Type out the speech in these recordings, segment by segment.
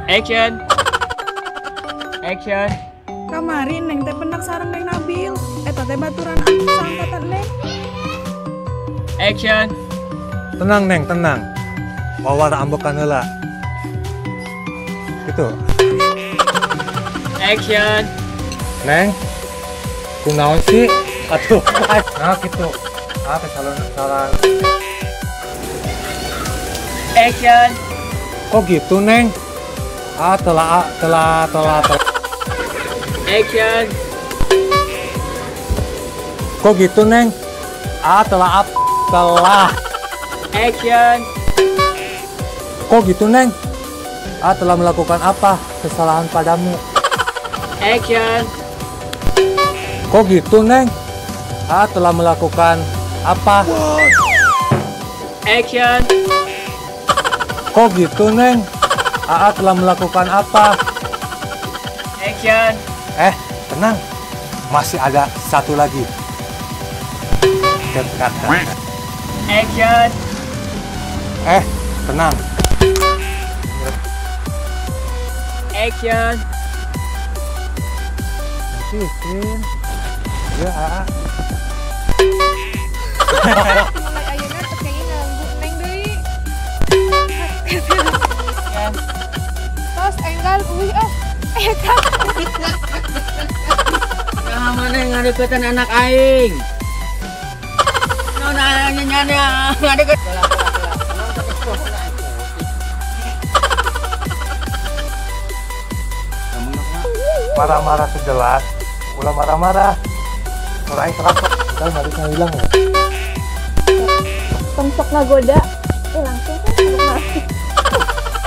Action. Action. Kamarin neng teh pendak sareng neng Nabil. Eta teh baturan aku saangkatan neng. Action. Tenang neng, tenang. Bawa ambekan heula. Gitu. Action. Neng. Kunaon sih? Atuh. Nah gitu. Salah. Action. Kok gitu neng? Telah. Action. Kok gitu neng? Telah. Action. Kok gitu neng? Telah melakukan apa kesalahan padamu? Action. Kok gitu neng? Telah melakukan apa? Action. Kok gitu neng? Telah melakukan apa? Action. Tenang. Masih ada satu lagi. Dekat. Action. Tenang. Action. Masukin. Ya, Mulai ayeuna teh kayaknya nganggu neng deui. Tos enggal uih eta. Nah, mana yang ngadeketan anak aing? Nona nyanyi ngadeket. marah-marah sejelas. Ulah marah-marah. Orang keras. Kan harusnya hilang ya. Temsok ngagoda. Langsung kan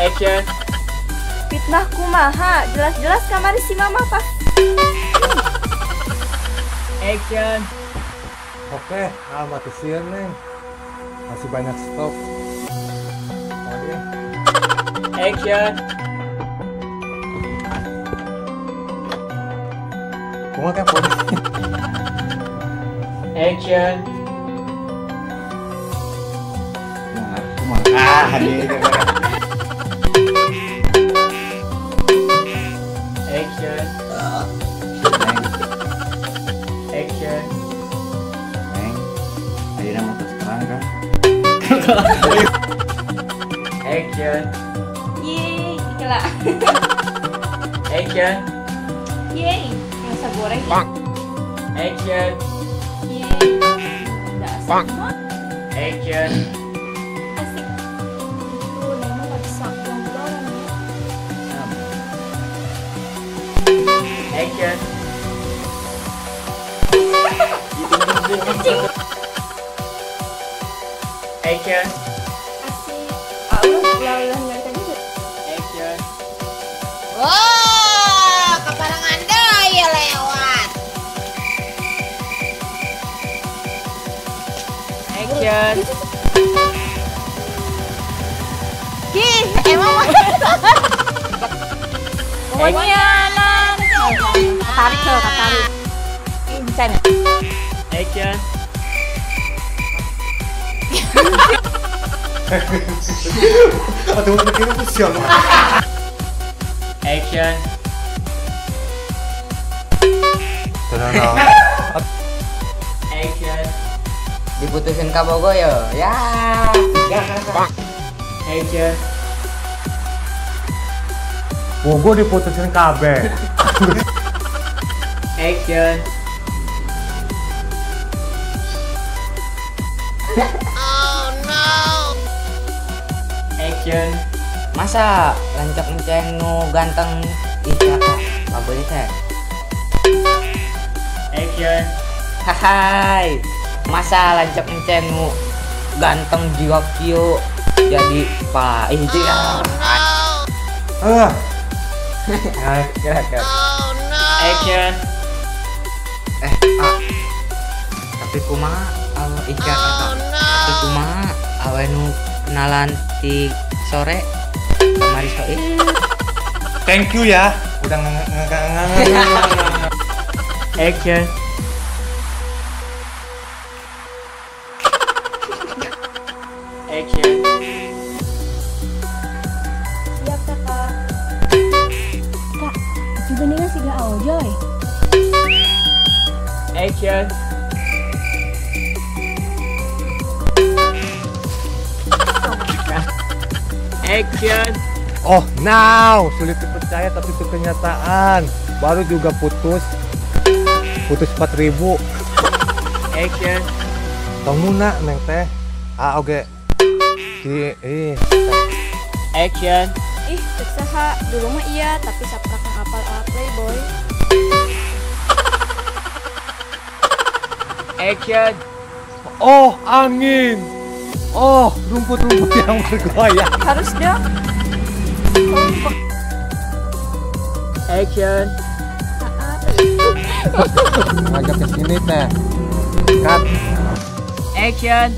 Action. fitnah kumaha, jelas-jelas kamari si mama pas. Action. Oke, mati sian neng. Masih banyak stok. Oke. Action. Kumaha teh poni. Action. Action. Action. Neng, ayeuna mau terus terang kan? Action. Yeay, kela. Action. Yeay, rasa goreng. Action. Yeay. Dasar. Action. Asik. Tuh, neng mah paksa ngobrol. Action. Action. Asik. Ulah ngerti juga. Action. Wah, keparangan deui lewat. Action. Ih, emang mah. Pokoknya Tarik tuh, tarik. Bisa nih. Action. Aduh, kira ku sial. Action. Tenang. Action. Diputusin ka Bogo yo. Ya. Action. Bogo diputusin kabeh. Action. Oh no. Action. Masa lancak enceng nu ganteng Ica bagus teh. Action. Hai. Masa lancak enceng nu ganteng jiwa kieu jadi pa Oh iya. no. Kira-kira. Oh no. Action. Tapi kumaha Ica Oh kata. Tapi no. kumaha awe nu kenalan ti sore kamari soi. Thank you ya. Udah Action. Action. Siap kakak. Kak, itu beningan si Gak Ojoy. Action. Action. Oh, now sulit dipercaya tapi itu kenyataan. Baru juga putus 4.000. Action. Tong Muna neng teh. Oke. Action. Ih, cek saha. Dulu mah iya, tapi saprak ngapal Playboy. Action. Oh, angin. Oh, rumput-rumput yang bergoyang. Harus dong. Action. Ngajak ke sini teh. Kat, Action.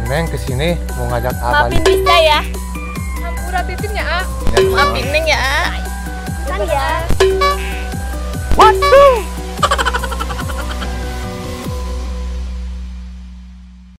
Neng ke sini mau ngajak abang. Maafin bisa ya. Hampura titinnya, ah. Maafin Neng ya, ah.